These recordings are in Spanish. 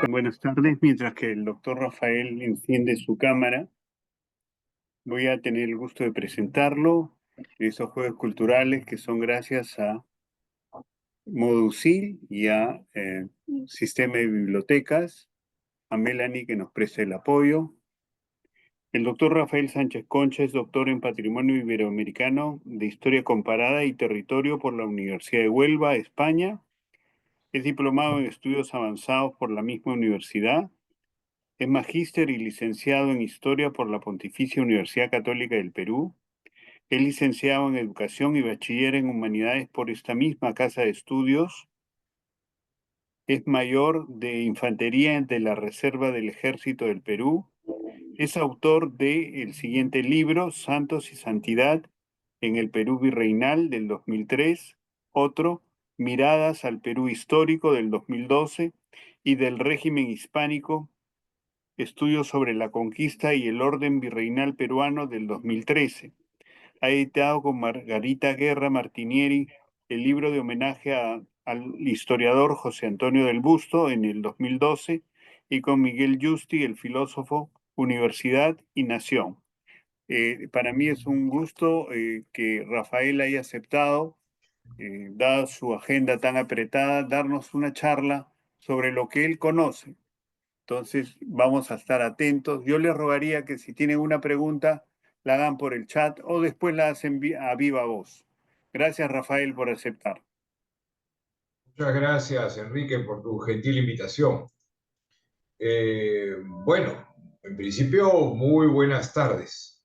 Buenas tardes. Mientras que el doctor Rafael enciende su cámara, voy a tener el gusto de presentarlo en esos juegos culturales que son gracias a Modusil y a Sistema de Bibliotecas, a Melanie que nos presta el apoyo. El doctor Rafael Sánchez Concha es doctor en Patrimonio Iberoamericano de Historia Comparada y Territorio por la Universidad de Huelva, España. Es diplomado en estudios avanzados por la misma universidad. Es magíster y licenciado en Historia por la Pontificia Universidad Católica del Perú. Es licenciado en Educación y bachiller en Humanidades por esta misma casa de estudios. Es mayor de Infantería de la Reserva del Ejército del Perú. Es autor de el siguiente libro, Santos y Santidad en el Perú Virreinal del 2003, otro, Miradas al Perú Histórico del 2012 y del régimen hispánico, Estudios sobre la conquista y el orden virreinal peruano del 2013. Ha editado con Margarita Guerra Martinieri el libro de homenaje al historiador José Antonio del Busto en el 2012 y con Miguel Yusti, el filósofo, Universidad y Nación. Para mí es un gusto que Rafael haya aceptado, dada su agenda tan apretada, darnos una charla sobre lo que él conoce. Entonces, vamos a estar atentos. Yo les rogaría que si tienen una pregunta, la hagan por el chat o después la hacen a viva voz. Gracias, Rafael, por aceptar. Muchas gracias, Enrique, por tu gentil invitación. Bueno, en principio, muy buenas tardes.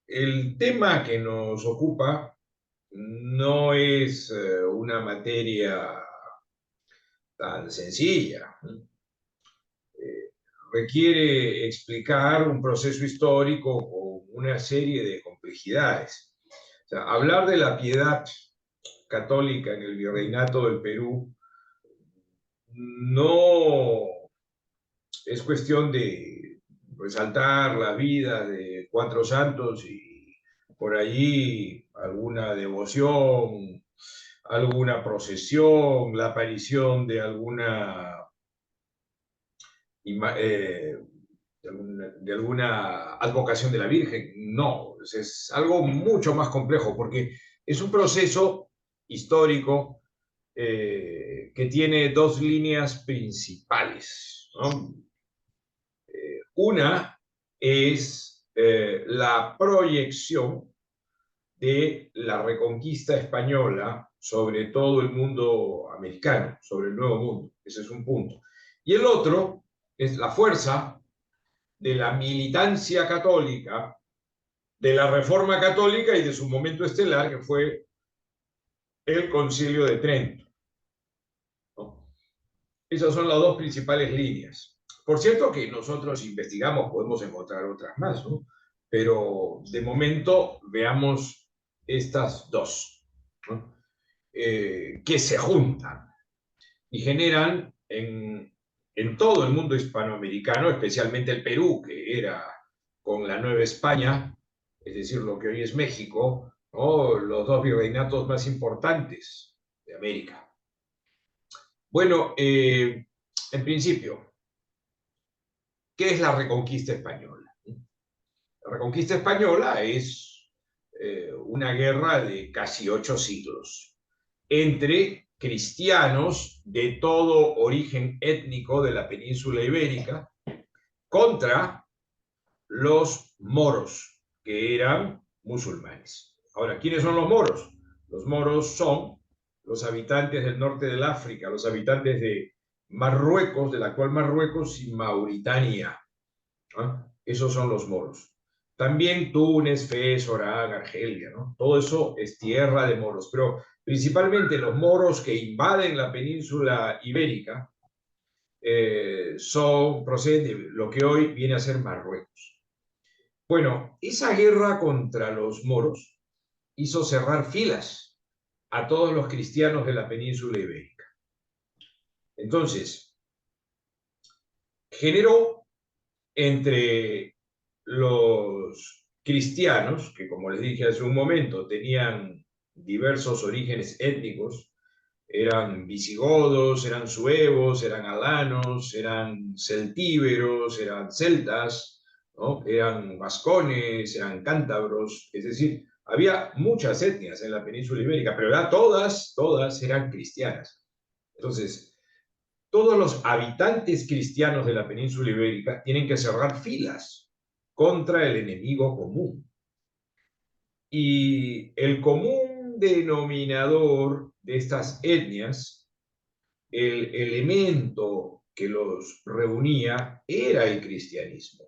El tema que nos ocupa no es una materia tan sencilla. Requiere explicar un proceso histórico con una serie de complejidades. O sea, hablar de la piedad católica en el virreinato del Perú no es cuestión de resaltar la vida de cuatro santos y por allí alguna devoción, alguna procesión, la aparición de de alguna advocación de la Virgen. No, es algo mucho más complejo porque es un proceso histórico que tiene dos líneas principales, ¿no? Una es la proyección de la reconquista española sobre todo el mundo americano, sobre el Nuevo Mundo. Ese es un punto. Y el otro es la fuerza de la militancia católica, de la Reforma Católica y de su momento estelar, que fue el Concilio de Trento, ¿no? Esas son las dos principales líneas. Por cierto que nosotros investigamos, podemos encontrar otras más, ¿no? Pero de momento veamos estas dos, ¿no? Que se juntan y generan en todo el mundo hispanoamericano, especialmente el Perú, que era con la Nueva España, es decir, lo que hoy es México, ¿no? Los dos virreinatos más importantes de América. Bueno, en principio, ¿qué es la Reconquista Española? La Reconquista Española es una guerra de casi 8 siglos entre cristianos de todo origen étnico de la península ibérica contra los moros, que eran musulmanes. Ahora, ¿quiénes son los moros? Los moros son los habitantes del norte del África, los habitantes de Marruecos, del actual Marruecos y Mauritania. ¿Ah? Esos son los moros. También Túnez, Fez, Orán, Argelia, ¿no? Todo eso es tierra de moros, pero principalmente los moros que invaden la península ibérica proceden de lo que hoy viene a ser Marruecos. Bueno, esa guerra contra los moros hizo cerrar filas a todos los cristianos de la península ibérica. Entonces, generó entre los cristianos, que como les dije hace un momento, tenían diversos orígenes étnicos, eran visigodos, eran suevos, eran alanos, eran celtíberos, eran celtas, ¿no? Eran vascones, eran cántabros, es decir, había muchas etnias en la península ibérica, pero ya todas eran cristianas. Entonces, todos los habitantes cristianos de la península ibérica tienen que cerrar filas contra el enemigo común. Y el común denominador de estas etnias, el elemento que los reunía, era el cristianismo.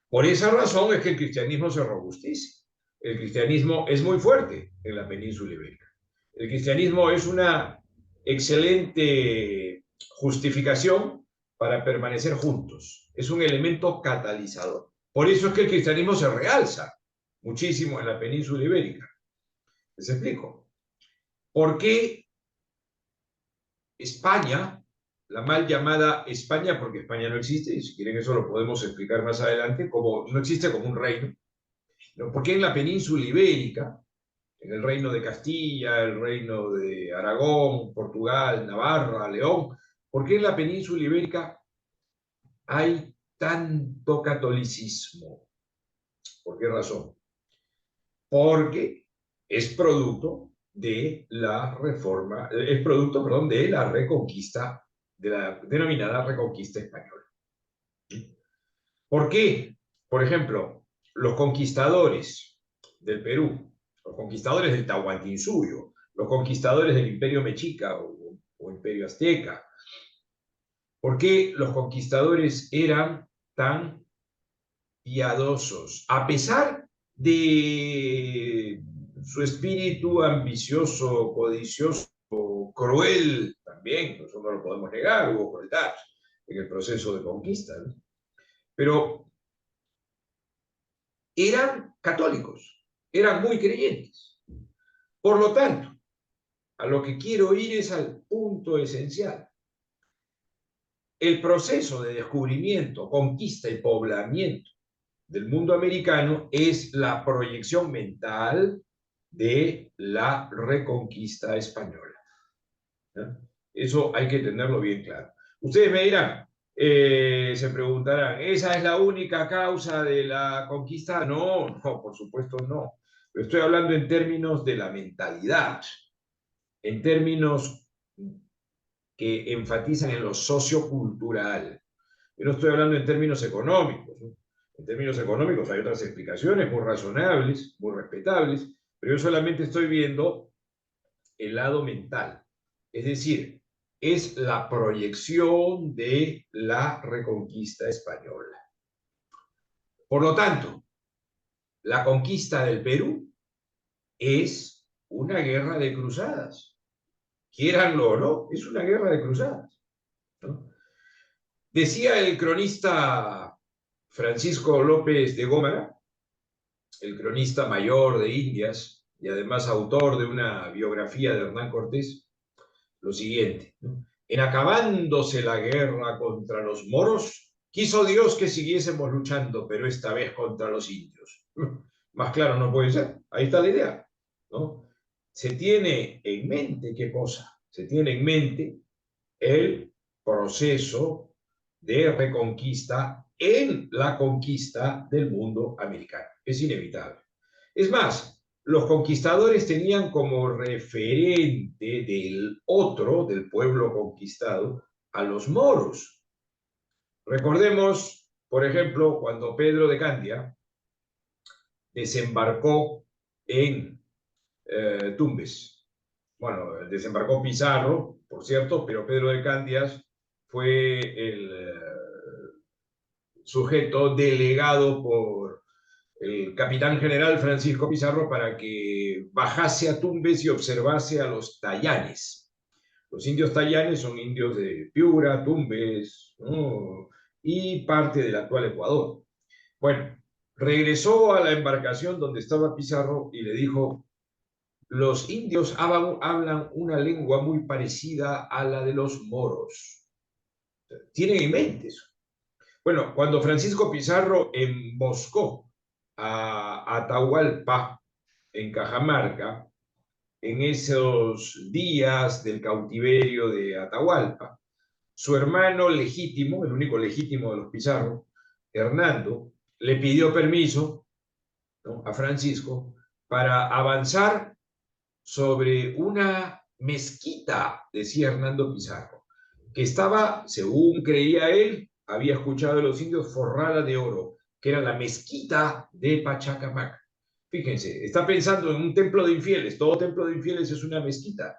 Por esa razón es que el cristianismo se robustece. El cristianismo es muy fuerte en la península ibérica. El cristianismo es una excelente justificación para permanecer juntos. Es un elemento catalizador. Por eso es que el cristianismo se realza muchísimo en la península ibérica. Les explico. ¿Por qué España, la mal llamada España, porque España no existe, y si quieren eso lo podemos explicar más adelante, como no existe como un reino, ¿no? ¿Por qué en la península ibérica, en el reino de Castilla, el reino de Aragón, Portugal, Navarra, León, por qué en la península ibérica hay tanto catolicismo? ¿Por qué razón? Porque es producto de la reforma, es producto, perdón, de la reconquista, de la denominada reconquista española. ¿Por qué? Por ejemplo, los conquistadores del Perú, los conquistadores del Tahuantinsuyo, los conquistadores del Imperio Mexica o Imperio Azteca, ¿por qué los conquistadores eran tan piadosos? A pesar de su espíritu ambicioso, codicioso, cruel, también, eso no lo podemos negar, hubo crueldad en el proceso de conquista, ¿no? Pero eran católicos, eran muy creyentes. Por lo tanto, a lo que quiero ir es al punto esencial. El proceso de descubrimiento, conquista y poblamiento del mundo americano es la proyección mental de la reconquista española, ¿no? Eso hay que tenerlo bien claro. Ustedes me dirán, se preguntarán, ¿esa es la única causa de la conquista? No, no, por supuesto no. Pero estoy hablando en términos de la mentalidad, en términos que enfatizan en lo sociocultural. Yo no estoy hablando en términos económicos, ¿no? En términos económicos hay otras explicaciones muy razonables, muy respetables, pero yo solamente estoy viendo el lado mental. Es decir, es la proyección de la reconquista española. Por lo tanto, la conquista del Perú es una guerra de cruzadas. Quiéranlo o no, es una guerra de cruzadas, ¿no? Decía el cronista Francisco López de Gómara, el cronista mayor de Indias y además autor de una biografía de Hernán Cortés, lo siguiente, ¿no? En acabándose la guerra contra los moros, quiso Dios que siguiésemos luchando, pero esta vez contra los indios. Más claro no puede ser. Ahí está la idea, ¿no? Se tiene en mente, ¿qué cosa? Se tiene en mente el proceso de reconquista en la conquista del mundo americano. Es inevitable. Es más, los conquistadores tenían como referente del otro, del pueblo conquistado, a los moros. Recordemos, por ejemplo, cuando Pedro de Candia desembarcó en Tumbes. Bueno, desembarcó Pizarro, por cierto, pero Pedro de Candias fue el sujeto delegado por el capitán general Francisco Pizarro para que bajase a Tumbes y observase a los tayanes. Los indios tayanes son indios de Piura, Tumbes, ¿no? Y parte del actual Ecuador. Bueno, regresó a la embarcación donde estaba Pizarro y le dijo, los indios hablan una lengua muy parecida a la de los moros. Tienen en mente eso. Bueno, cuando Francisco Pizarro emboscó a Atahualpa en Cajamarca, en esos días del cautiverio de Atahualpa. Su hermano legítimo, el único legítimo de los Pizarro, Hernando, le pidió permiso, ¿no?, a Francisco para avanzar sobre una mezquita, decía Hernando Pizarro, que estaba, según creía él, había escuchado de los indios, forrada de oro, que era la mezquita de Pachacamac. Fíjense, está pensando en un templo de infieles, todo templo de infieles es una mezquita,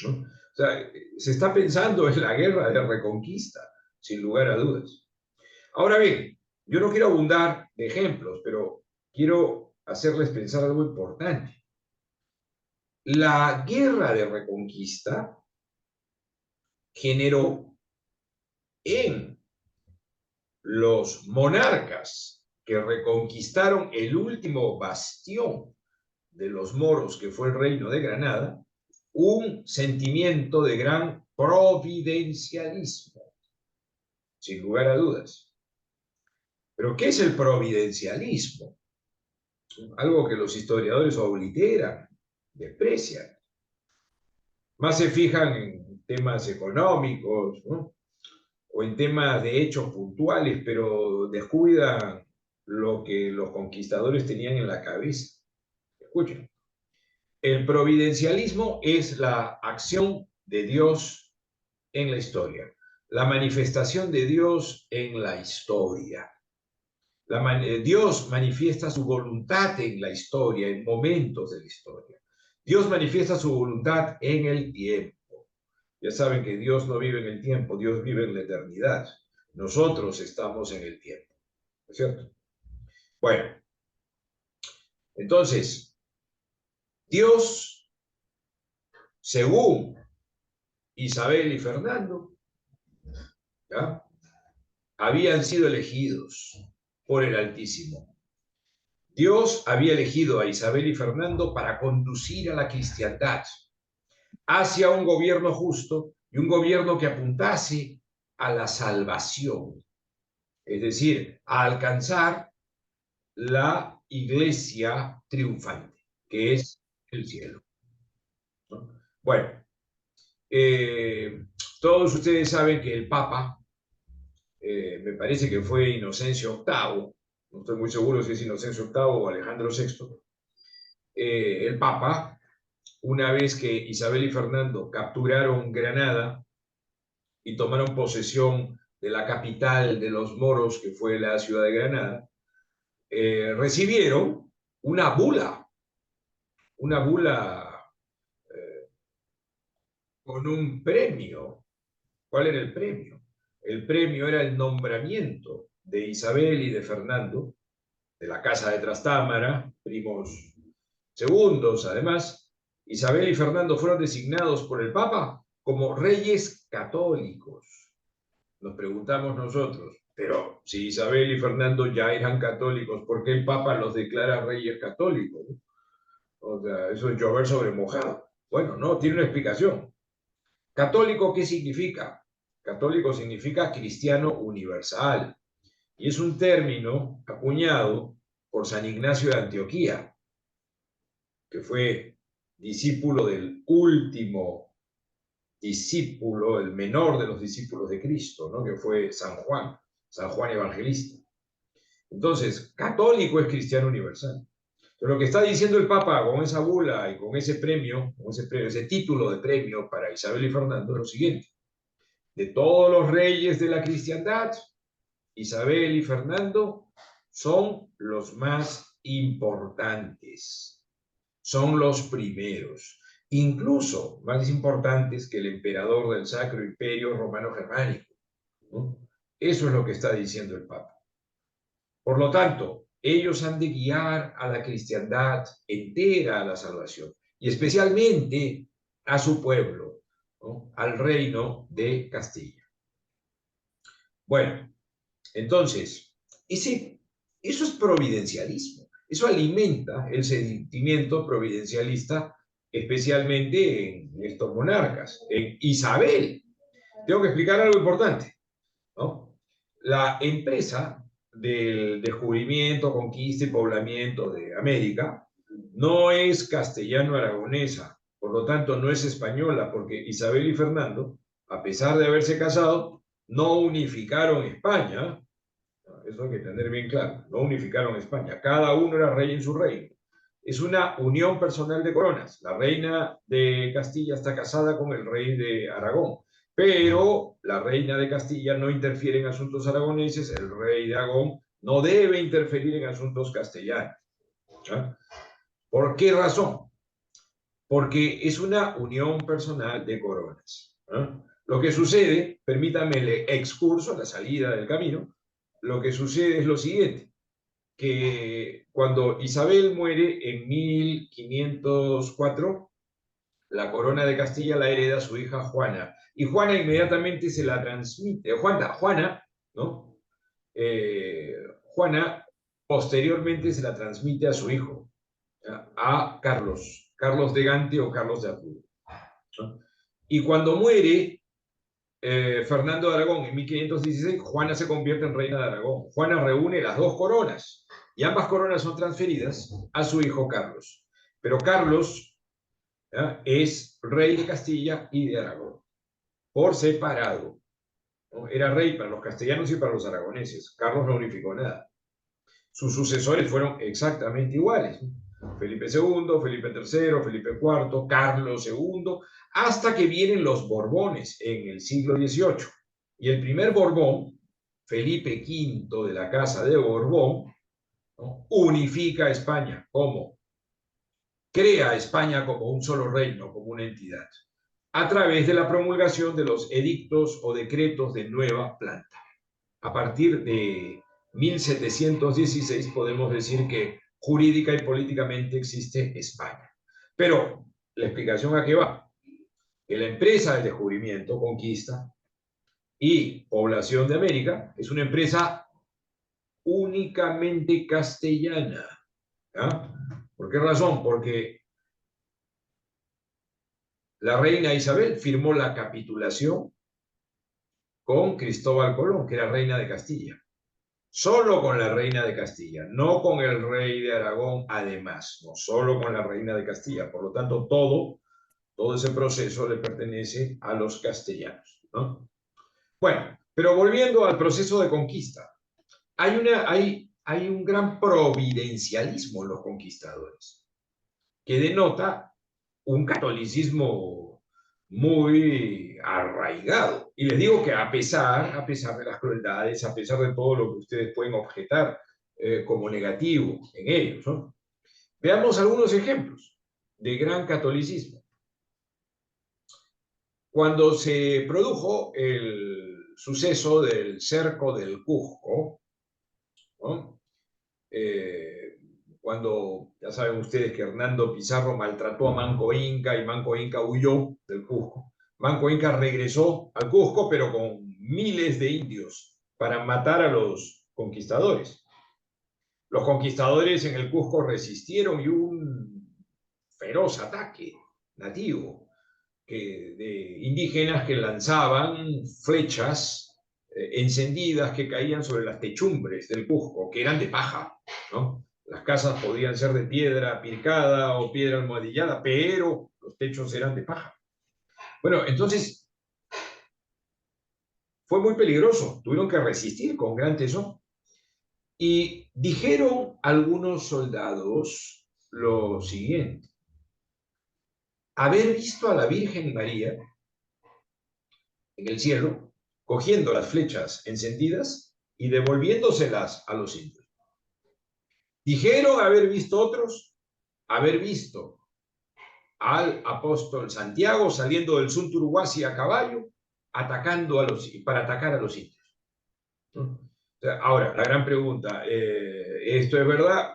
¿no? O sea, se está pensando en la guerra de reconquista, sin lugar a dudas. Ahora bien, yo no quiero abundar de ejemplos, pero quiero hacerles pensar algo importante. La guerra de reconquista generó en los monarcas que reconquistaron el último bastión de los moros, que fue el Reino de Granada, un sentimiento de gran providencialismo, sin lugar a dudas. ¿Pero qué es el providencialismo? Algo que los historiadores obliteran, desprecian. Más se fijan en temas económicos, ¿no?, o en temas de hechos puntuales, pero descuidan lo que los conquistadores tenían en la cabeza. Escuchen, el providencialismo es la acción de Dios en la historia, la manifestación de Dios en la historia. Dios manifiesta su voluntad en la historia, en momentos de la historia. Dios manifiesta su voluntad en el tiempo. Ya saben que Dios no vive en el tiempo, Dios vive en la eternidad. Nosotros estamos en el tiempo, ¿no es cierto? Bueno, entonces, Dios, según Isabel y Fernando, ¿ya?, habían sido elegidos por el Altísimo. Dios había elegido a Isabel y Fernando para conducir a la cristiandad hacia un gobierno justo y un gobierno que apuntase a la salvación, es decir, a alcanzar la iglesia triunfante, que es el cielo, ¿no? Bueno, todos ustedes saben que el Papa, me parece que fue Inocencio VIII, no estoy muy seguro si es Inocencio VIII o Alejandro VI, el Papa, una vez que Isabel y Fernando capturaron Granada y tomaron posesión de la capital de los moros, que fue la ciudad de Granada, recibieron una bula con un premio. ¿Cuál era el premio? El premio era el nombramiento de Isabel y de Fernando, de la Casa de Trastámara, primos segundos. Además, Isabel y Fernando fueron designados por el Papa como reyes católicos. Nos preguntamos nosotros, pero si Isabel y Fernando ya eran católicos, ¿por qué el Papa los declara reyes católicos? O sea, eso es llover sobre mojado. Bueno, no, tiene una explicación. ¿Católico qué significa? Católico significa cristiano universal, y es un término acuñado por San Ignacio de Antioquía, que fue discípulo del último discípulo, el menor de los discípulos de Cristo, ¿no?, que fue San Juan Evangelista. Entonces, católico es cristiano universal. Pero lo que está diciendo el Papa con esa bula y con ese premio, ese título de premio para Isabel y Fernando, es lo siguiente: de todos los reyes de la cristiandad, Isabel y Fernando son los más importantes, son los primeros, incluso más importantes que el emperador del Sacro Imperio Romano Germánico, ¿no? Eso es lo que está diciendo el Papa. Por lo tanto, ellos han de guiar a la cristiandad entera a la salvación, y especialmente a su pueblo, ¿no?, al reino de Castilla. Bueno, entonces, eso es providencialismo. Eso alimenta el sentimiento providencialista, especialmente en estos monarcas. En Isabel, tengo que explicar algo importante, ¿no? La empresa del descubrimiento, conquista y poblamiento de América no es castellano-aragonesa, por Por lo tanto, no es española, porque Isabel y Fernando, a pesar de haberse casado, no unificaron España. Eso hay que tener bien claro. No unificaron España. Cada uno era rey en su reino. Es una unión personal de coronas. La reina de Castilla está casada con el rey de Aragón, pero la reina de Castilla no interfiere en asuntos aragoneses, el rey de Aragón no debe interferir en asuntos castellanos. ¿Ah? ¿Por qué razón? Porque es una unión personal de coronas. ¿Ah? Lo que sucede, permítanme el excurso, la salida del camino, lo que sucede es lo siguiente, que cuando Isabel muere en 1504, la corona de Castilla la hereda su hija Juana, y Juana inmediatamente se la transmite, Juana, ¿no? Juana posteriormente se la transmite a su hijo, a Carlos de Gante o Carlos de Apuro. ¿No? Y cuando muere Fernando de Aragón en 1516, Juana se convierte en reina de Aragón. Juana reúne las dos coronas y ambas coronas son transferidas a su hijo Carlos. Pero Carlos es rey de Castilla y de Aragón, por separado, ¿no? Era rey para los castellanos y para los aragoneses. Carlos no unificó nada. Sus sucesores fueron exactamente iguales. Felipe II, Felipe III, Felipe IV, Carlos II, hasta que vienen los Borbones en el siglo XVIII. Y el primer Borbón, Felipe V de la Casa de Borbón, ¿no? Unifica España. ¿Cómo? Crea España como un solo reino, como una entidad, a través de la promulgación de los edictos o decretos de nueva planta. A partir de 1716 podemos decir que jurídica y políticamente existe España. Pero la explicación a qué va, que la empresa del descubrimiento, conquista y población de América es una empresa únicamente castellana. ¿Ya? ¿Por qué razón? Porque la reina Isabel firmó la capitulación con Cristóbal Colón, que era reina de Castilla. Solo con la reina de Castilla, no con el rey de Aragón, además, no solo con la reina de Castilla. Por lo tanto, todo ese proceso le pertenece a los castellanos, ¿no? Bueno, pero volviendo al proceso de conquista, hay un gran providencialismo en los conquistadores, que denota un catolicismo muy arraigado. Y les digo que a pesar de las crueldades, a pesar de todo lo que ustedes pueden objetar como negativo en ellos, ¿no? Veamos algunos ejemplos de gran catolicismo. Cuando se produjo el suceso del cerco del Cusco, ¿no? Cuando ya saben ustedes que Hernando Pizarro maltrató a Manco Inca y Manco Inca huyó del Cusco. Manco Inca regresó al Cusco, pero con miles de indios para matar a los conquistadores. Los conquistadores en el Cusco resistieron y hubo un feroz ataque nativo de indígenas que lanzaban flechas encendidas que caían sobre las techumbres del Cusco, que eran de paja, ¿no? Las casas podían ser de piedra picada o piedra almohadillada, pero los techos eran de paja. Bueno, entonces fue muy peligroso, tuvieron que resistir con gran tesón. Y dijeron algunos soldados lo siguiente: haber visto a la Virgen María en el cielo, cogiendo las flechas encendidas y devolviéndoselas a los indios. Dijeron haber visto otros, haber visto al apóstol Santiago saliendo del Sunturuhuasi a caballo, para atacar a los indios. Ahora, la gran pregunta, ¿esto es verdad?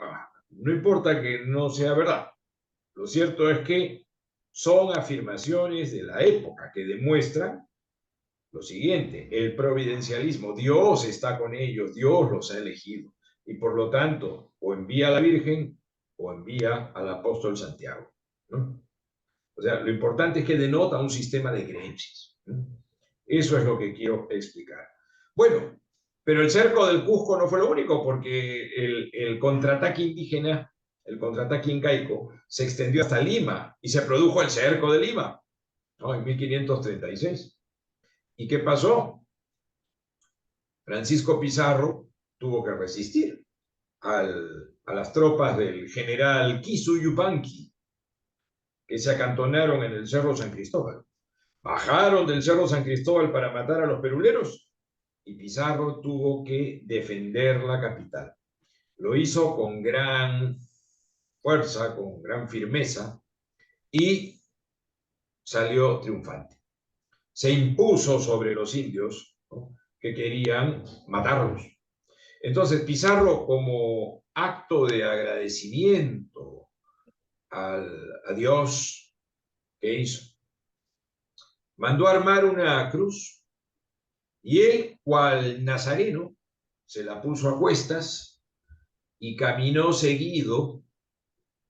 No importa que no sea verdad. Lo cierto es que son afirmaciones de la época que demuestran lo siguiente: el providencialismo, Dios está con ellos, Dios los ha elegido, y por lo tanto, o envía a la Virgen o envía al apóstol Santiago, ¿no? O sea, lo importante es que denota un sistema de creencias, ¿no? Eso es lo que quiero explicar. Bueno, pero el cerco del Cusco no fue lo único, porque el contraataque indígena el contraataque incaico, se extendió hasta Lima y se produjo el cerco de Lima, ¿no? En 1536. ¿Y qué pasó? Francisco Pizarro tuvo que resistir a las tropas del general Kisu Yupanqui, que se acantonaron en el Cerro San Cristóbal. Bajaron del Cerro San Cristóbal para matar a los peruleros y Pizarro tuvo que defender la capital. Lo hizo con gran fuerza, con gran firmeza y salió triunfante. Se impuso sobre los indios, ¿no?, que querían matarlos. Entonces Pizarro, como acto de agradecimiento a Dios, ¿qué hizo? Mandó armar una cruz y él, cual nazareno, se la puso a cuestas y caminó seguido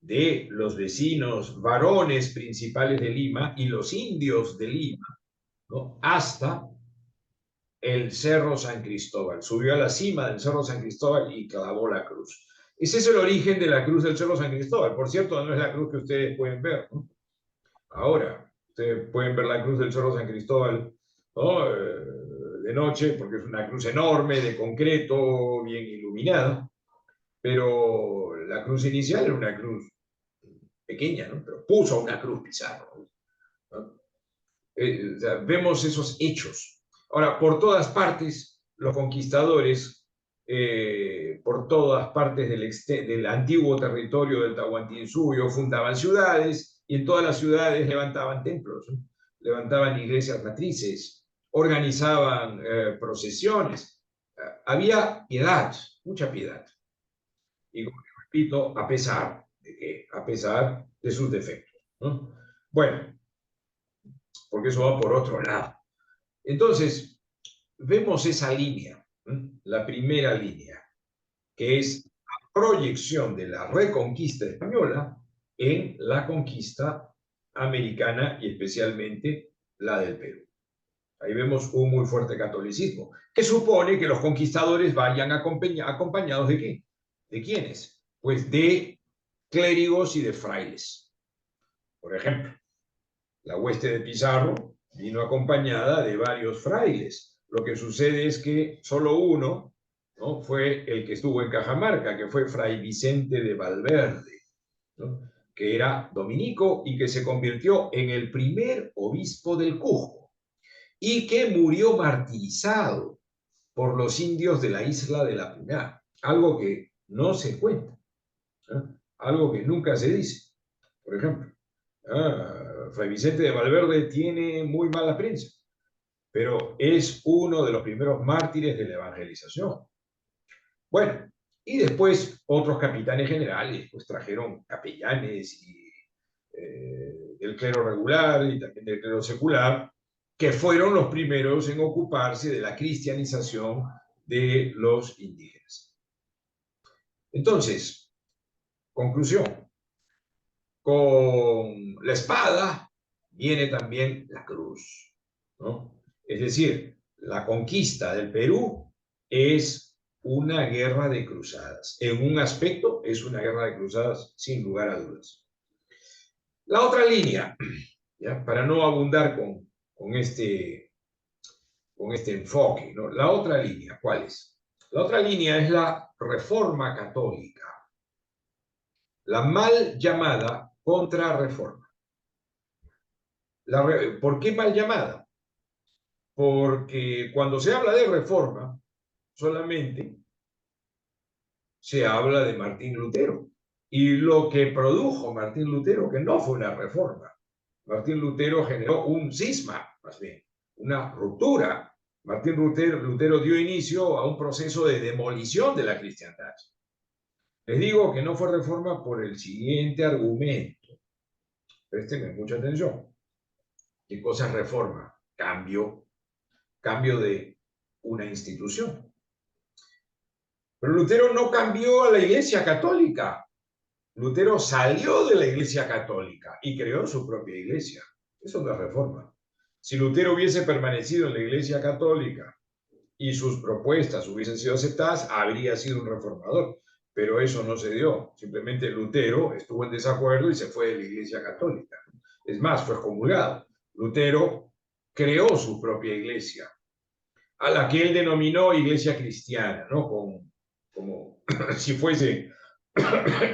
de los vecinos varones principales de Lima y los indios de Lima, ¿no?, hasta el Cerro San Cristóbal. Subió a la cima del Cerro San Cristóbal y clavó la cruz. Ese es el origen de la cruz del Cerro San Cristóbal. Por cierto, no es la cruz que ustedes pueden ver, ¿no? Ahora, ustedes pueden ver la cruz del Cerro San Cristóbal, ¿no?, de noche, porque es una cruz enorme, de concreto, bien iluminada, pero la cruz inicial era una cruz pequeña, ¿no? Pero puso una cruz Pizarro, ¿no? O sea, vemos esos hechos. Ahora, por todas partes, los conquistadores, por todas partes del antiguo territorio del Tahuantinsuyo, fundaban ciudades y en todas las ciudades levantaban templos, ¿no?, levantaban iglesias matrices, organizaban procesiones. Había piedad, mucha piedad. Y como repito, a pesar de sus defectos, ¿no? Bueno, porque eso va por otro lado. Entonces, vemos esa línea, ¿eh?, la primera línea, que es la proyección de la reconquista española en la conquista americana y especialmente la del Perú. Ahí vemos un muy fuerte catolicismo, que supone que los conquistadores vayan acompañados ¿de qué? ¿De quiénes? Pues de clérigos y de frailes. Por ejemplo, la hueste de Pizarro vino acompañada de varios frailes. Lo que sucede es que solo uno, ¿no?, fue el que estuvo en Cajamarca, que fue Fray Vicente de Valverde, ¿no?, que era dominico y que se convirtió en el primer obispo del Cusco y que murió martirizado por los indios de la isla de la Puná, algo que no se cuenta, ¿no?, algo que nunca se dice. Por ejemplo, Fray Vicente de Valverde tiene muy mala prensa, pero es uno de los primeros mártires de la evangelización. Bueno, y después otros capitanes generales pues trajeron capellanes y del clero regular y también del clero secular, que fueron los primeros en ocuparse de la cristianización de los indígenas. Entonces, conclusión: con la espada viene también la cruz, ¿no? Es decir, la conquista del Perú es una guerra de cruzadas. En un aspecto es una guerra de cruzadas, sin lugar a dudas. La otra línea, ¿ya?, para no abundar con este enfoque, ¿no?, la otra línea, ¿cuál es? La otra línea es la Reforma Católica, la mal llamada Contrarreforma. ¿Por qué mal llamada? Porque cuando se habla de reforma, solamente se habla de Martín Lutero. Y lo que produjo Martín Lutero, que no fue una reforma. Martín Lutero generó un cisma, más bien, una ruptura. Martín Lutero dio inicio a un proceso de demolición de la cristiandad. Les digo que no fue reforma por el siguiente argumento. Préstenme mucha atención. ¿Qué cosa es reforma? Cambio de una institución. Pero Lutero no cambió a la Iglesia Católica. Lutero salió de la Iglesia Católica y creó su propia iglesia. Eso no es reforma. Si Lutero hubiese permanecido en la Iglesia Católica y sus propuestas hubiesen sido aceptadas, habría sido un reformador. pero eso no se dio. Simplemente Lutero estuvo en desacuerdo y se fue de la Iglesia Católica. Es más, fue excomulgado. Lutero creó su propia iglesia, a la que él denominó Iglesia Cristiana, ¿no? Como si fuese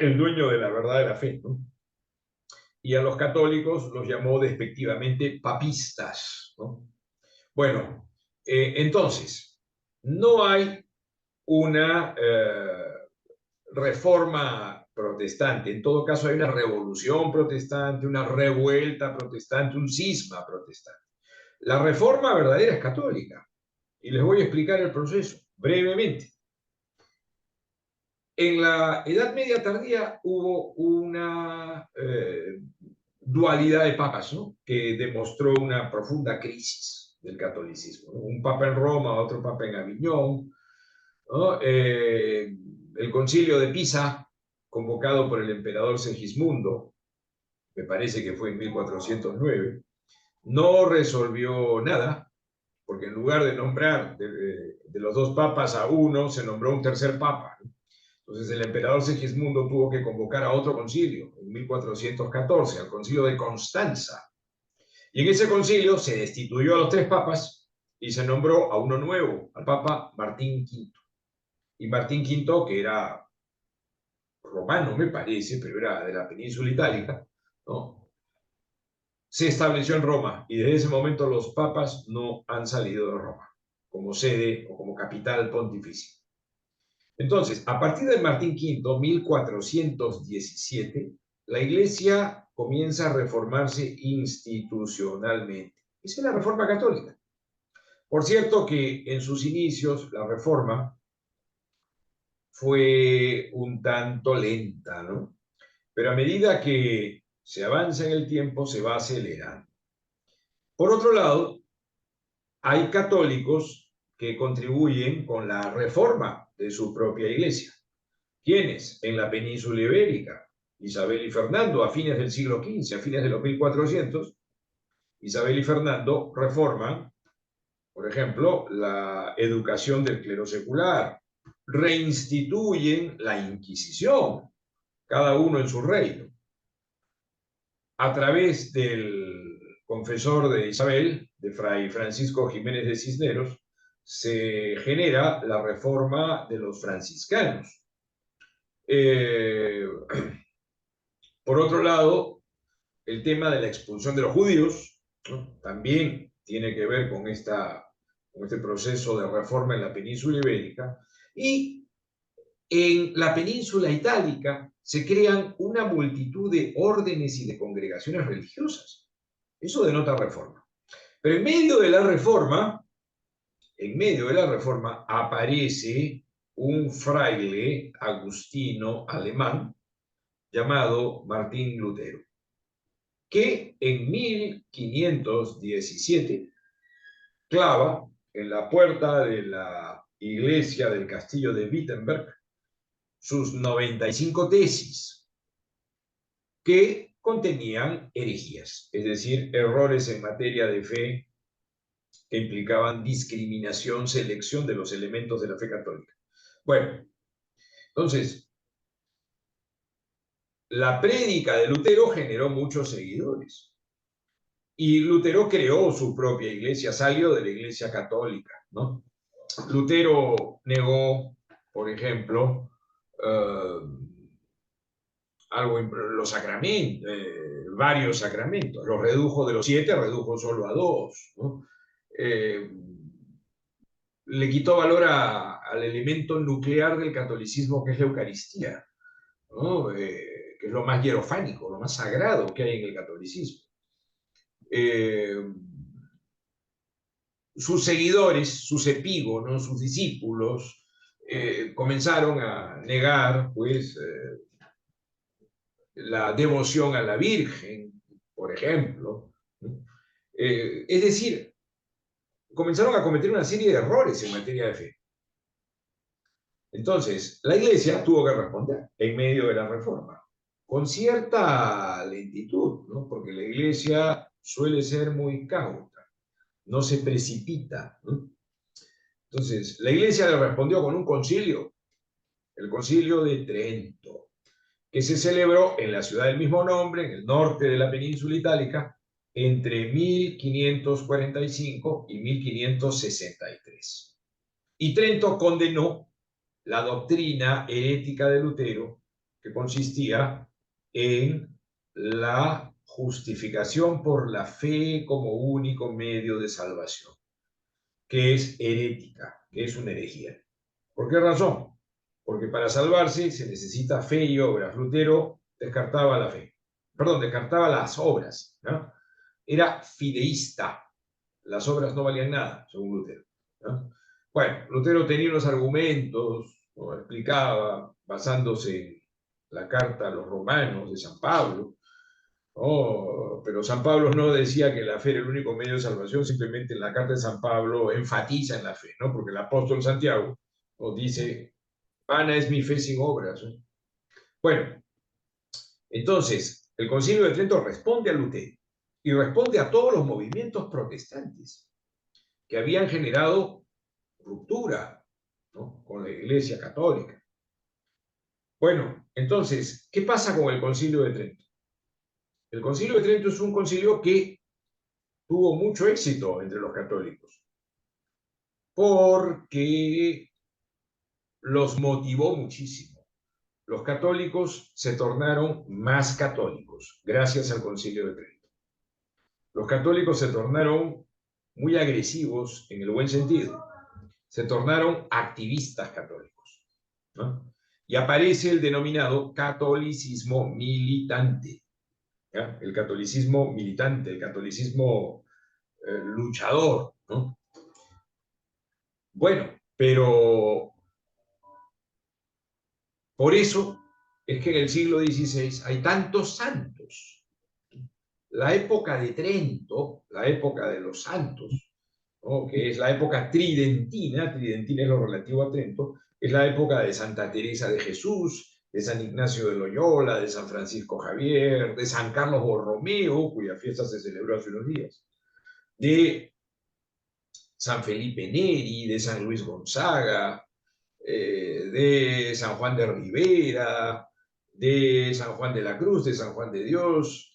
el dueño de la verdad de la fe, ¿no? Y a los católicos los llamó despectivamente papistas, ¿no? Bueno, entonces, no hay una reforma protestante, en todo caso hay una revolución protestante, una revuelta protestante, un cisma protestante. La reforma verdadera es católica, y les voy a explicar el proceso brevemente. En la Edad Media tardía hubo una dualidad de papas, ¿no? Que demostró una profunda crisis del catolicismo, ¿no? Un papa en Roma, otro papa en Aviñón, ¿no? El concilio de Pisa, convocado por el emperador Segismundo, me parece que fue en 1409, no resolvió nada, porque en lugar de nombrar de los dos papas a uno, se nombró un tercer papa, ¿no? Entonces el emperador Segismundo tuvo que convocar a otro concilio en 1414, al concilio de Constanza. Y en ese concilio se destituyó a los tres papas y se nombró a uno nuevo, al papa Martín V. Y Martín V, que era romano, me parece, pero era de la península itálica, ¿no? Se estableció en Roma y desde ese momento los papas no han salido de Roma como sede o como capital pontificia. Entonces, a partir de Martín V, 1417, la Iglesia comienza a reformarse institucionalmente. Esa es la Reforma Católica. Por cierto que en sus inicios la Reforma fue un tanto lenta, ¿no? Pero a medida que se avanza en el tiempo, se va acelerando. Por otro lado, hay católicos que contribuyen con la reforma de su propia iglesia. ¿Quiénes? En la península ibérica, Isabel y Fernando, a fines del siglo XV, a fines de los 1400, Isabel y Fernando reforman, por ejemplo, la educación del clero secular, reinstituyen la Inquisición, cada uno en su reino. A través del confesor de Isabel, de Fray Francisco Jiménez de Cisneros, se genera la reforma de los franciscanos. Por otro lado, el tema de la expulsión de los judíos, ¿no? También tiene que ver con este proceso de reforma en la península ibérica. Y en la península itálica se crean una multitud de órdenes y de congregaciones religiosas. Eso denota reforma. Pero en medio de la reforma, aparece un fraile agustino alemán llamado Martín Lutero, que en 1517 clava en la puerta de la iglesia del castillo de Wittenberg sus 95 tesis, que contenían herejías, es decir, errores en materia de fe que implicaban discriminación, selección de los elementos de la fe católica. Bueno, entonces, la prédica de Lutero generó muchos seguidores. Y Lutero creó su propia iglesia, salió de la iglesia católica, ¿no? Lutero negó, por ejemplo, los sacramentos, varios sacramentos. Los redujo de los 7, redujo solo a 2, ¿no? Le quitó valor al elemento nuclear del catolicismo, que es la Eucaristía, ¿no? Que es lo más hierofánico, lo más sagrado que hay en el catolicismo. Sus seguidores, sus epígonos, sus discípulos, comenzaron a negar, pues, la devoción a la Virgen, por ejemplo. Es decir, comenzaron a cometer una serie de errores en materia de fe. Entonces, la Iglesia tuvo que responder en medio de la reforma, con cierta lentitud, ¿no? Porque la Iglesia suele ser muy cauta, no se precipita, ¿no? Entonces, la Iglesia le respondió con un concilio el Concilio de Trento, que se celebró en la ciudad del mismo nombre, en el norte de la península itálica, entre 1545 y 1563. Y Trento condenó la doctrina herética de Lutero, que consistía en la justificación por la fe como único medio de salvación, que es herética, que es una herejía. ¿Por qué razón? Porque para salvarse se necesita fe y obras. Lutero descartaba la fe, perdón, descartaba las obras, ¿no? Era fideísta. Las obras no valían nada, según Lutero, ¿no? Bueno, Lutero tenía unos argumentos, lo explicaba, basándose en la carta a los romanos de San Pablo, ¿no? Pero San Pablo no decía que la fe era el único medio de salvación, simplemente en la carta de San Pablo enfatiza en la fe, ¿no? Porque el apóstol Santiago nos dice, vana es mi fe sin obras, ¿no? Bueno, entonces, el Concilio de Trento responde a Lutero y responde a todos los movimientos protestantes que habían generado ruptura, ¿no?, con la Iglesia Católica. Bueno, entonces, ¿qué pasa con el Concilio de Trento? El Concilio de Trento es un concilio que tuvo mucho éxito entre los católicos, porque los motivó muchísimo. Los católicos se tornaron más católicos gracias al Concilio de Trento. Los católicos se tornaron muy agresivos en el buen sentido. Se tornaron activistas católicos, ¿no? Y aparece el denominado catolicismo militante, ¿ya? El catolicismo militante, el catolicismo luchador, ¿no? Bueno, pero por eso es que en el siglo XVI hay tantos santos. La época de Trento, la época de los santos, ¿no?, que es la época tridentina, tridentina es lo relativo a Trento, es la época de Santa Teresa de Jesús, de San Ignacio de Loyola, de San Francisco Javier, de San Carlos Borromeo, cuya fiesta se celebró hace unos días, de San Felipe Neri, de San Luis Gonzaga, de San Juan de Rivera, de San Juan de la Cruz, de San Juan de Dios,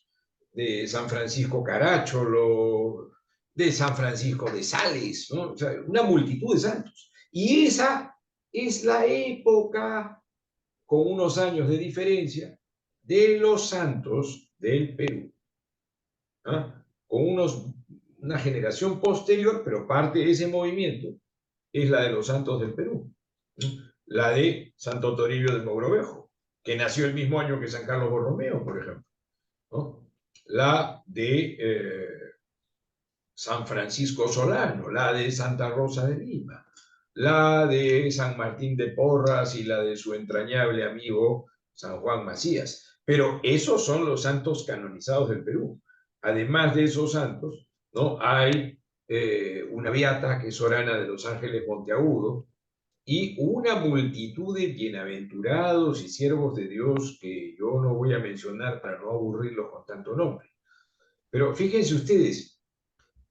de San Francisco Caracciolo, de San Francisco de Sales, ¿no? O sea, una multitud de santos. Y esa es la época, con unos años de diferencia, de los santos del Perú, ¿ah? Con una generación posterior, pero parte de ese movimiento es la de los santos del Perú, ¿no? La de Santo Toribio de Mogrovejo, que nació el mismo año que San Carlos Borromeo, por ejemplo, ¿no? La de San Francisco Solano, la de Santa Rosa de Lima, la de San Martín de Porras y la de su entrañable amigo San Juan Macías. Pero esos son los santos canonizados del Perú. Además de esos santos, ¿no?, hay una beata que es Sorana de los Ángeles Monteagudo y una multitud de bienaventurados y siervos de Dios que yo no voy a mencionar para no aburrirlos con tanto nombre. Pero fíjense ustedes,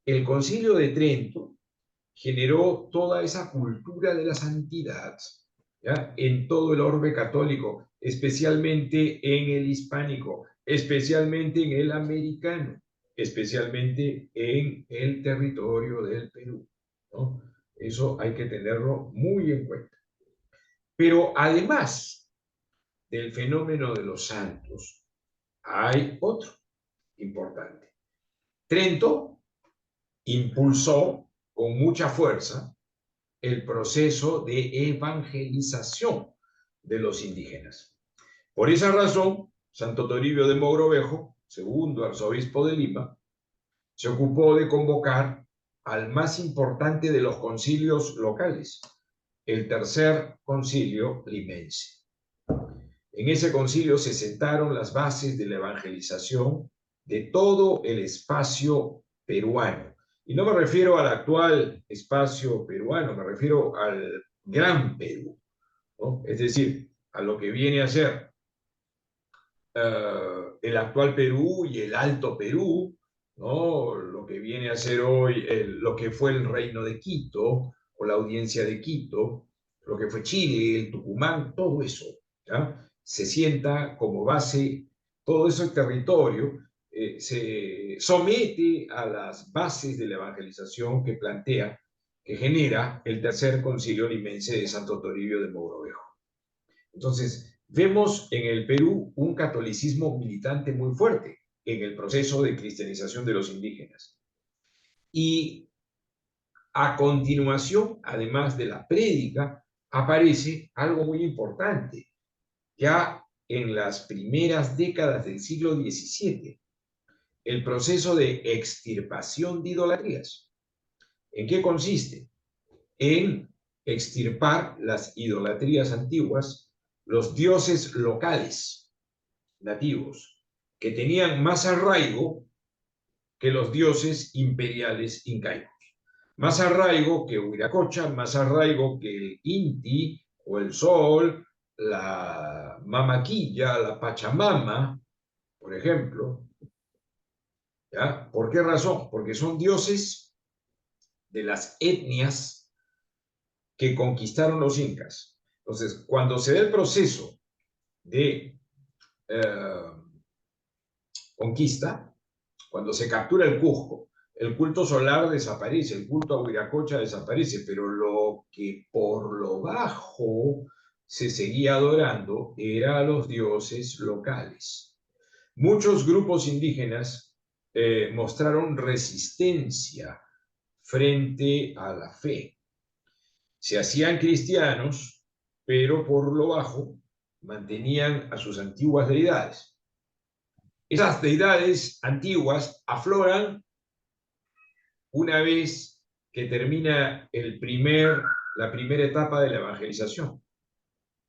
el Concilio de Trento generó toda esa cultura de la santidad, ¿ya?, en todo el orbe católico, especialmente en el hispánico, especialmente en el americano, especialmente en el territorio del Perú, ¿no? Eso hay que tenerlo muy en cuenta. Pero además del fenómeno de los santos, hay otro importante. Trento impulsó con mucha fuerza el proceso de evangelización de los indígenas. Por esa razón, Santo Toribio de Mogrovejo, segundo arzobispo de Lima, se ocupó de convocar al más importante de los concilios locales, el Tercer Concilio Limense. En ese concilio se sentaron las bases de la evangelización de todo el espacio peruano. Y no me refiero al actual espacio peruano, me refiero al Gran Perú, ¿no? Es decir, a lo que viene a ser el actual Perú y el Alto Perú, ¿no?, lo que viene a ser hoy lo que fue el Reino de Quito o la Audiencia de Quito, lo que fue Chile, el Tucumán, todo eso, ¿ya? Se sienta como base, todo ese territorio se somete a las bases de la evangelización que plantea, que genera el tercer concilio limense de Santo Toribio de Mogrovejo. Entonces, vemos en el Perú un catolicismo militante muy fuerte en el proceso de cristianización de los indígenas. Y a continuación, además de la prédica, aparece algo muy importante. Ya en las primeras décadas del siglo XVII, el proceso de extirpación de idolatrías. ¿En qué consiste? En extirpar las idolatrías antiguas, los dioses locales, nativos, que tenían más arraigo que los dioses imperiales incaicos. Más arraigo que Huiracocha, más arraigo que el Inti o el Sol, la Mamaquilla, la Pachamama, por ejemplo. ¿Ya? ¿Por qué razón? Porque son dioses de las etnias que conquistaron los incas. Entonces, cuando se da el proceso de conquista, cuando se captura el Cusco, el culto solar desaparece, el culto a Huiracocha desaparece, pero lo que por lo bajo se seguía adorando era a los dioses locales. Muchos grupos indígenas mostraron resistencia frente a la fe. Se hacían cristianos, pero por lo bajo mantenían a sus antiguas deidades. Esas deidades antiguas afloran una vez que termina la primera etapa de la evangelización,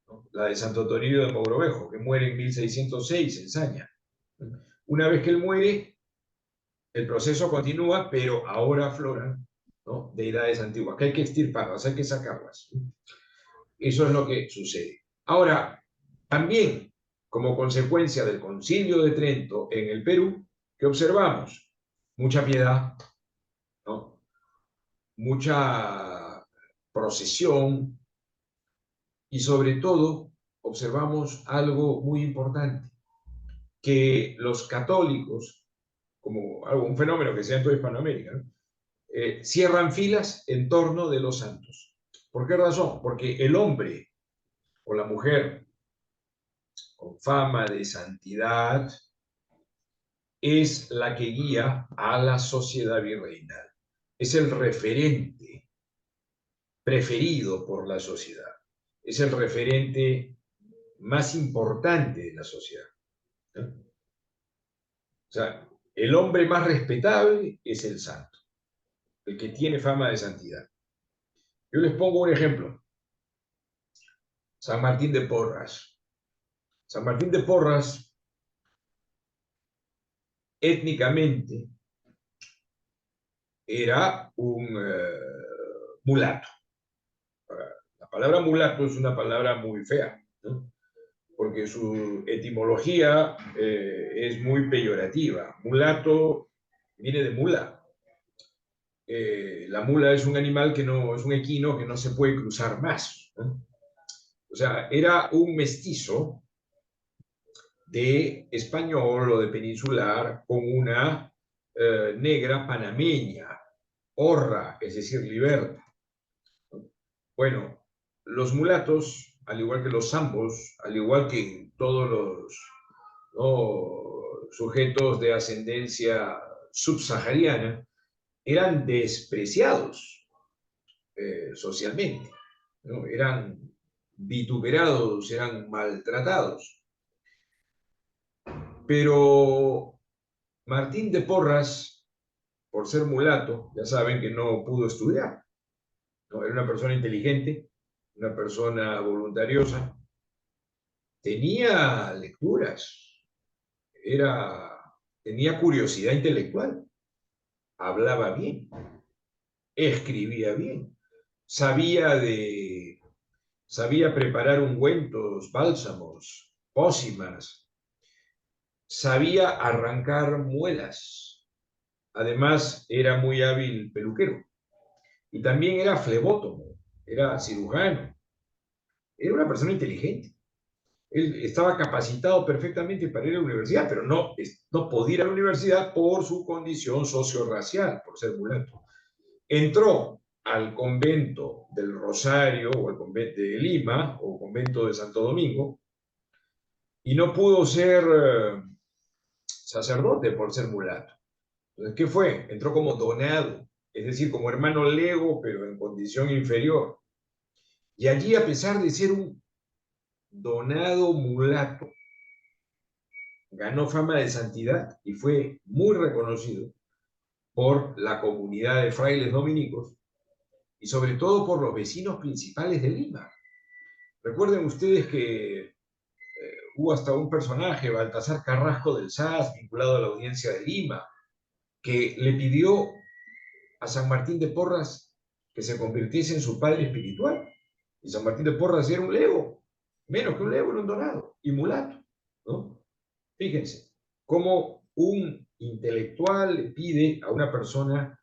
¿no? La de Santo Toribio de Mogrovejo, que muere en 1606 en Saña. Una vez que él muere, el proceso continúa, pero ahora afloran, ¿no?, deidades antiguas, que hay que extirparlas, hay que sacarlas. Eso es lo que sucede. Ahora, también, como consecuencia del Concilio de Trento en el Perú, ¿qué observamos? Mucha piedad, ¿no?, mucha procesión y sobre todo observamos algo muy importante, que los católicos, como un fenómeno que se da en toda Hispanoamérica, ¿no?, cierran filas en torno de los santos. ¿Por qué razón? Porque el hombre o la mujer con fama de santidad es la que guía a la sociedad virreinal. Es el referente preferido por la sociedad. Es el referente más importante de la sociedad, ¿no? O sea, el hombre más respetable es el santo, el que tiene fama de santidad. Yo les pongo un ejemplo. San Martín de Porras. San Martín de Porras, étnicamente, era un mulato. La palabra mulato es una palabra muy fea, ¿no?, porque su etimología es muy peyorativa. Mulato viene de mula. La mula es un animal que no, es un equino que no se puede cruzar más, ¿no? O sea, era un mestizo de español o de peninsular con una negra panameña, horra, es decir, liberta. Bueno, los mulatos, al igual que los zambos, al igual que todos los, ¿no?, sujetos de ascendencia subsahariana, eran despreciados socialmente, ¿no? Eran vituperados, eran maltratados. Pero Martín de Porras, por ser mulato, ya saben que no pudo estudiar, ¿no? Era una persona inteligente, una persona voluntariosa, tenía lecturas, tenía curiosidad intelectual, hablaba bien, escribía bien, sabía preparar ungüentos, bálsamos, pócimas, sabía arrancar muelas. Además, era muy hábil peluquero. Y también era flebótomo, era cirujano. era una persona inteligente. Él estaba capacitado perfectamente para ir a la universidad, pero no podía ir a la universidad por su condición socio-racial, por ser mulato. Entró al convento del Rosario, o al convento de Lima, o convento de Santo Domingo, y no pudo ser sacerdote por ser mulato. Entonces, ¿qué fue? Entró como donado, es decir, como hermano lego, pero en condición inferior. Y allí, a pesar de ser un donado mulato, ganó fama de santidad y fue muy reconocido por la comunidad de frailes dominicos y sobre todo por los vecinos principales de Lima. Recuerden ustedes que hubo hasta un personaje, Baltasar Carrasco del SAS, vinculado a la audiencia de Lima, que le pidió a San Martín de Porras que se convirtiese en su padre espiritual. Y San Martín de Porras era un lego, menos que un lego, era un donado, y mulato, ¿no? Fíjense, cómo un intelectual le pide a una persona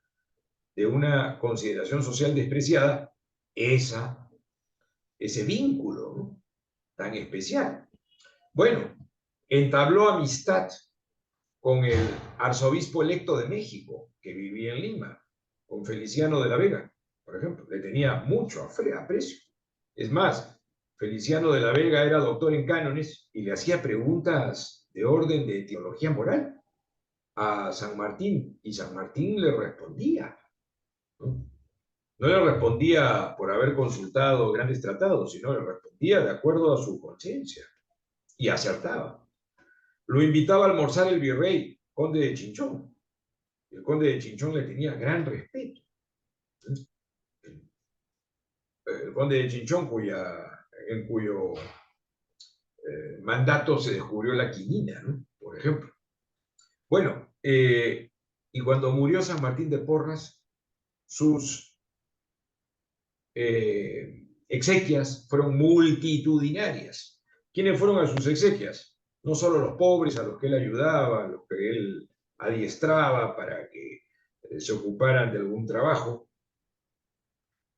de una consideración social despreciada ese vínculo, ¿no?, tan especial. Bueno, entabló amistad con el arzobispo electo de México, que vivía en Lima, con Feliciano de la Vega, por ejemplo. Le tenía mucho aprecio. Es más, Feliciano de la Vega era doctor en cánones y le hacía preguntas de orden de teología moral a San Martín, y San Martín le respondía, ¿no? No le respondía por haber consultado grandes tratados, sino le respondía de acuerdo a su conciencia, y acertaba. Lo invitaba a almorzar el virrey, conde de Chinchón. El conde de Chinchón le tenía gran respeto. El conde de Chinchón, en cuyo mandato se descubrió la quinina, ¿no?, por ejemplo. Bueno, y cuando murió San Martín de Porras, sus exequias fueron multitudinarias. ¿Quiénes fueron a sus exequias? No solo los pobres a los que él ayudaba, a los que él adiestraba para que se ocuparan de algún trabajo,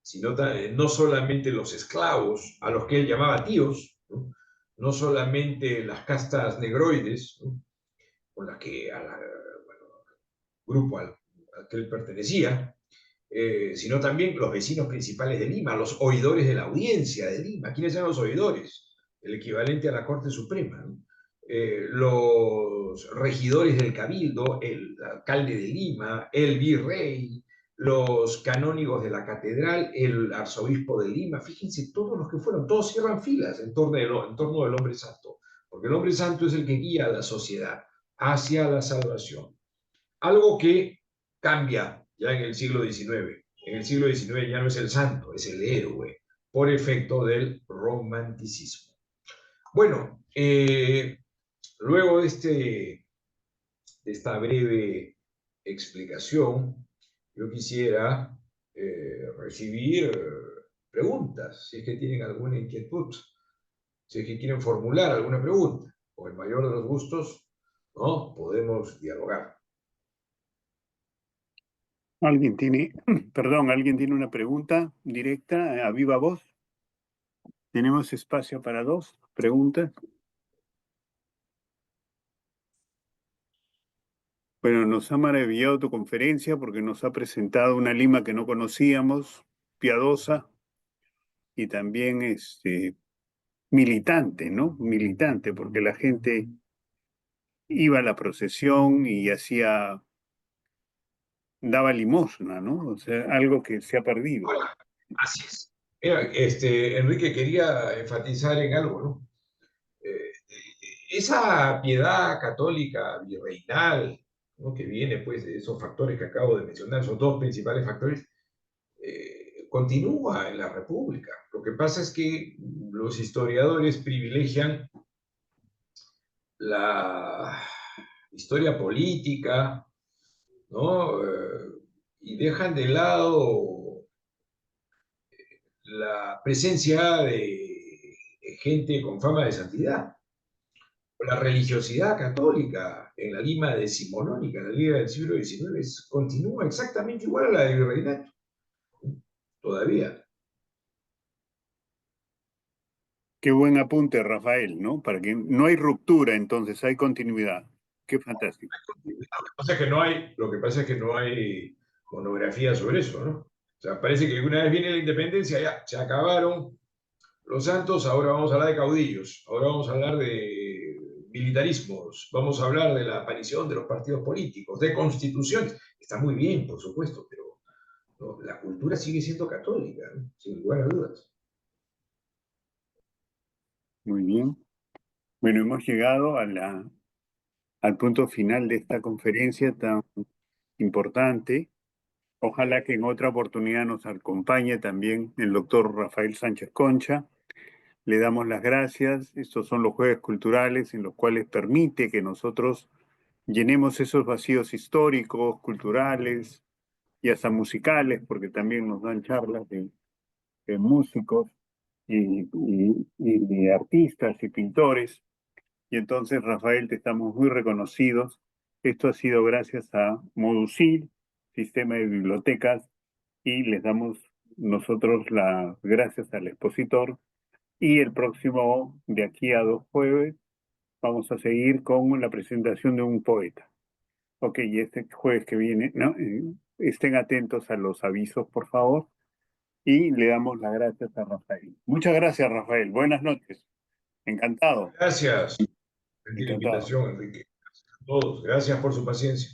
sino no solamente los esclavos, a los que él llamaba tíos, ¿no? No solamente las castas negroides, ¿no?, con las que, grupo al que él pertenecía, sino también los vecinos principales de Lima, los oidores de la audiencia de Lima. ¿Quiénes eran los oidores? El equivalente a la Corte Suprema, ¿no? Los regidores del Cabildo, el alcalde de Lima, el virrey, los canónigos de la catedral, el arzobispo de Lima. Fíjense, todos los que fueron, todos cierran filas en torno del hombre santo, porque el hombre santo es el que guía a la sociedad hacia la salvación. Algo que cambia ya en el siglo XIX. En el siglo XIX ya no es el santo, es el héroe, por efecto del romanticismo. Bueno, luego de esta breve explicación, yo quisiera recibir preguntas, si es que tienen alguna inquietud, si es que quieren formular alguna pregunta. Con el mayor de los gustos, ¿no?, podemos dialogar. ¿Alguien tiene, perdón, alguien tiene una pregunta directa a viva voz? Tenemos espacio para 2 preguntas. Bueno, nos ha maravillado tu conferencia porque nos ha presentado una Lima que no conocíamos, piadosa y también militante, ¿no? Militante, porque la gente iba a la procesión y daba limosna, ¿no? O sea, algo que se ha perdido. Así es. Mira, Enrique, quería enfatizar en algo, ¿no? Eh, esa piedad católica virreinal, ¿no?, que viene pues de esos factores que acabo de mencionar, esos 2 principales factores, continúa en la República. Lo que pasa es que los historiadores privilegian la historia política, ¿no? Y dejan de lado la presencia de gente con fama de santidad. La religiosidad católica en la Lima decimonónica, en la Liga del siglo XIX, continúa exactamente igual a la del virreinato, todavía. Qué buen apunte, Rafael, ¿no? Para que no hay ruptura, entonces hay continuidad. Qué fantástico. Lo que pasa es que no hay monografía sobre eso, ¿no? O sea, parece que una vez viene la independencia, ya se acabaron los santos, ahora vamos a hablar de caudillos, ahora vamos a hablar de militarismos, vamos a hablar de la aparición de los partidos políticos, de constituciones. Está muy bien, por supuesto, pero no, la cultura sigue siendo católica, ¿no? Sin lugar a dudas. Muy bien. Bueno, hemos llegado al punto final de esta conferencia tan importante. Ojalá que en otra oportunidad nos acompañe también el doctor Rafael Sánchez Concha. Le damos las gracias. Estos son los jueves culturales en los cuales permite que nosotros llenemos esos vacíos históricos, culturales y hasta musicales, porque también nos dan charlas de músicos y de artistas y pintores. Y entonces, Rafael, te estamos muy reconocidos. Esto ha sido gracias a Moducil, Sistema de Bibliotecas, y les damos nosotros las gracias al expositor. Y el próximo, de aquí a 2 jueves, vamos a seguir con la presentación de un poeta. Ok, y este jueves que viene, ¿no? Estén atentos a los avisos, por favor, y le damos las gracias a Rafael. Muchas gracias, Rafael. Buenas noches. Encantado, Gracias. La encantado. invitación, Enrique. A todos. Gracias por su paciencia.